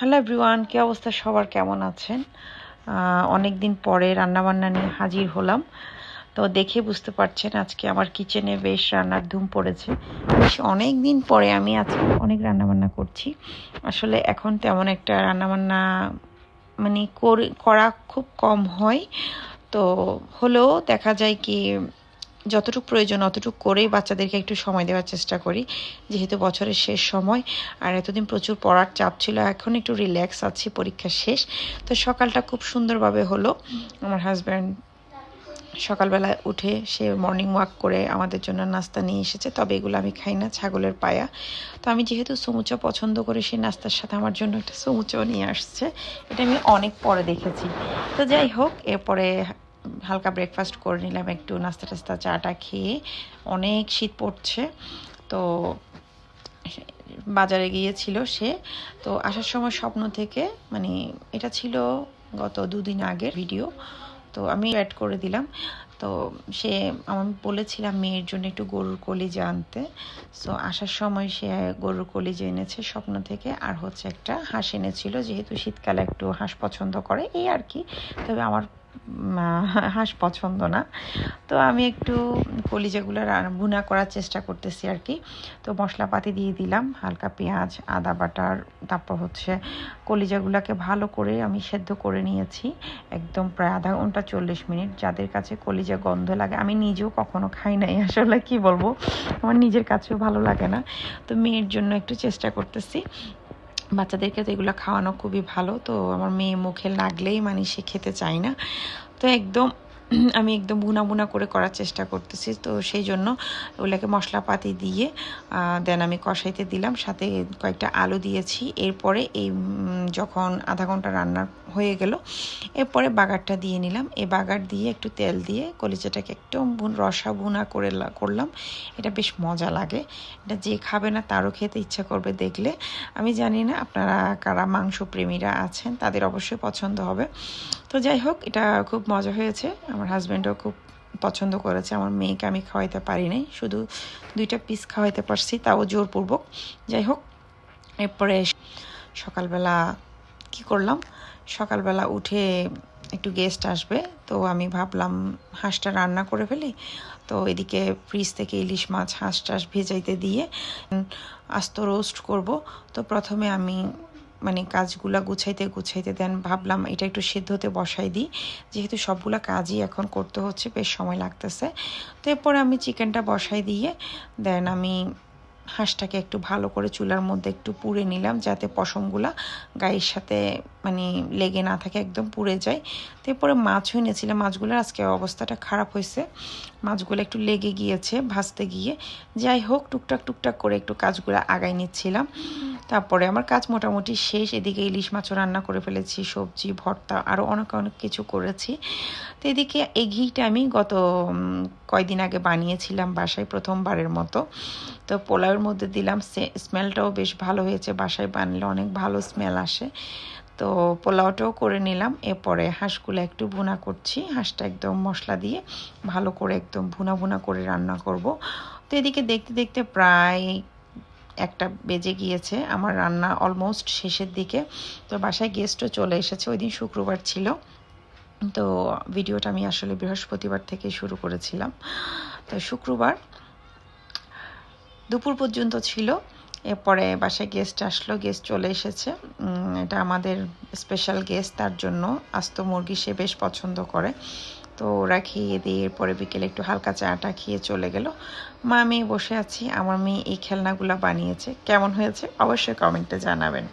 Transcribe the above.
Hello everyone, কী অবস্থা সবার, কেমন আছেন? অনেক দিন পরে রান্নাবান্না নিয়ে হাজির হলাম। তো দেখে বুঝতে পারছেন আজকে আমার কিচেনে বেশ রান্নার ধুম পড়েছে। বেশ অনেক দিন পরে আমি আজকে অনেক রান্নাবান্না করছি। আসলে এখন তেমন একটা রান্নাবান্না মানে করা খুব কম হয়, তো হলেও দেখা যায় কি যতটুকু প্রয়োজন অতটুকু করেই বাচ্চাদেরকে একটু সময় দেওয়ার চেষ্টা করি, যেহেতু বছরের শেষ সময় আর এতদিন প্রচুর পড়ার চাপ ছিল। এখন একটু রিল্যাক্স আছি, পরীক্ষা শেষ। তো সকালটা খুব সুন্দরভাবে হলো। আমার হাজব্যান্ড সকালবেলায় উঠে সে মর্নিং ওয়াক করে আমাদের জন্য নাস্তা নিয়ে এসেছে, তবে এগুলো আমি খাই না, ছাগলের পায়া। তো আমি যেহেতু সমুচা পছন্দ করি, সেই নাস্তার সাথে আমার জন্য একটা সমুচাও নিয়ে আসছে। এটা আমি অনেক পরে দেখেছি। তো যাই হোক, এরপরে হালকা ব্রেকফাস্ট করে নিলাম, একটু নাস্তা টাস্তা চাটা খেয়ে। অনেক শীত পড়ছে, তো বাজারে গিয়েছিল সে। তো আসার সময় স্বপ্ন থেকে, মানে এটা ছিল গত 2 দিন আগের ভিডিও, তো আমি অ্যাড করে দিলাম। তো সে আমি বলেছিলাম মেয়ের জন্য একটু গরুর কলিজা আনতে। সো আসার সময় সে গরুর কলিজা এনেছে স্বপ্ন থেকে, আর হচ্ছে একটা হাঁস এনেছিল, যেহেতু শীতকালে একটু হাঁস পছন্দ করে এই আর কি। তবে আমার হাঁস পছন্দ না। তো আমি একটু কলিজাগুলো ভুনা করার চেষ্টা করতেছি আর কি। তো মশলাপাতি দিয়ে দিলাম, হালকা পেঁয়াজ, আদা বাটার, তারপর হচ্ছে কলিজাগুলোকে ভালো করে আমি সেদ্ধ করে নিয়েছি, একদম প্রায় আধা ঘন্টা 40 মিনিট। যাদের কাছে কলিজা গন্ধ লাগে, আমি নিজেও কখনো খাই নাই, আসলে কি বলবো, আমার নিজের কাছেও ভালো লাগে না। তো মেয়ের জন্য একটু চেষ্টা করতেছি। বাচ্চাদেরকে তো এগুলো খাওয়ানো খুবই ভালো, তো আমার মেয়ে মুখে লাগলেই মানে সে খেতে চায় না। তো আমি একদম বুনা বুনা করে করার চেষ্টা করতেছি। তো সেই জন্য ওগুলোকে মশলাপাতি দিয়ে দেন আমি কষাইতে দিলাম, সাথে কয়েকটা আলু দিয়েছি। এরপরে যখন আধা ঘন্টা রান্না হয়ে গেল, এরপরে বাগারটা দিয়ে নিলাম। এই বাগার দিয়ে একটু তেল দিয়ে কলিজাটাকে একদম রসা ভুনা করলাম। এটা বেশ মজা লাগে, এটা যে খাবে না তারও খেতে ইচ্ছা করবে দেখলে। আমি জানি না আপনারা কারা মাংস প্রেমীরা আছেন, তাদের অবশ্যই পছন্দ হবে। তো যাই হোক, এটা খুব মজা হয়েছে, আমার হাজব্যান্ডও খুব পছন্দ করেছে। আমার মেয়েকে আমি খাওয়াইতে পারি নাই, শুধু 2টা পিস খাওয়াইতে পারছি, তাও জোরপূর্বক। যাই হোক, এরপরে সকালবেলা কি করলাম, সকালবেলা উঠে একটু গেস্ট আসবে, তো আমি ভাবলাম হাঁসটা রান্না করে ফেলি। তো এদিকে ফ্রিজ থেকে ইলিশ মাছ, হাঁস টাস ভেজাইতে দিয়ে আস্ত রোস্ট করব। তো প্রথমে আমি মানে কাজগুলো গুছাইতে দেন ভাবলাম এটা একটু সিদ্ধ হতে বসাই দিই, যেহেতু সবগুলো কাজই এখন করতে হচ্ছে, বেশ সময় লাগতেছে। তো এরপরে আমি চিকেনটা বসাই দিয়ে দেন আমি হাঁসটাকে একটু ভালো করে চুলার মধ্যে একটু পুড়ে নিলাম, যাতে পশমগুলা গায়ের সাথে মানে লেগে না থাকে, একদম পুড়ে যায়। তো এরপরে মাছও এনেছিলাম, মাছগুলোর আজকে অবস্থাটা খারাপ হয়েছে, মাছগুলো একটু লেগে গিয়েছে ভাজতে গিয়ে। যাই হোক, টুকটাক করে একটু কাজগুলো আগাই নিচ্ছিলাম। তারপরে আমার কাজ মোটামুটি শেষ। এদিকে ইলিশ মাছও রান্না করে ফেলেছি, সবজি, ভর্তা, আরও অনেক কিছু করেছি। তো এদিকে এই ঘিটা আমি গত কয়দিন আগে বানিয়েছিলাম বাসায় প্রথমবারের মতো। তো পোলাওয়ের মধ্যে দিলাম, স্মেলটাও বেশ ভালো হয়েছে, বাসায় বানালে অনেক ভালো স্মেল আসে। তো পোলাওটাও করে নিলাম। এরপরে হাঁসগুলো একটু ভুনা করছি, হাঁসটা একদম মশলা দিয়ে ভালো করে একদম ভুনা করে রান্না করব। তো এদিকে দেখতে দেখতে প্রায় 1টা বেজে গিয়েছে, আমার রান্না অলমোস্ট শেষের দিকে। তো বাসায় গেস্টও চলে এসেছে, ওই দিন শুক্রবার ছিল। তো ভিডিওটা আমি আসলে বৃহস্পতিবার থেকে শুরু করেছিলাম। তো শুক্রবার দুপুর পর্যন্ত ছিল। এরপরে বাসায় গেস্ট আসলো, গেস্ট চলে এসেছে। এটা আমাদের স্পেশাল গেস্ট, তার জন্য আস্ত মুরগি সে বেশ পছন্দ করে। তো ওরা খেয়ে দিয়ে এরপরে বিকেলে একটু হালকা চাটা খেয়ে চলে গেল। মা মেয়ে বসে আছি, আমার মেয়ে এই খেলনাগুলো বানিয়েছে, কেমন হয়েছে অবশ্যই কমেন্টে জানাবেন।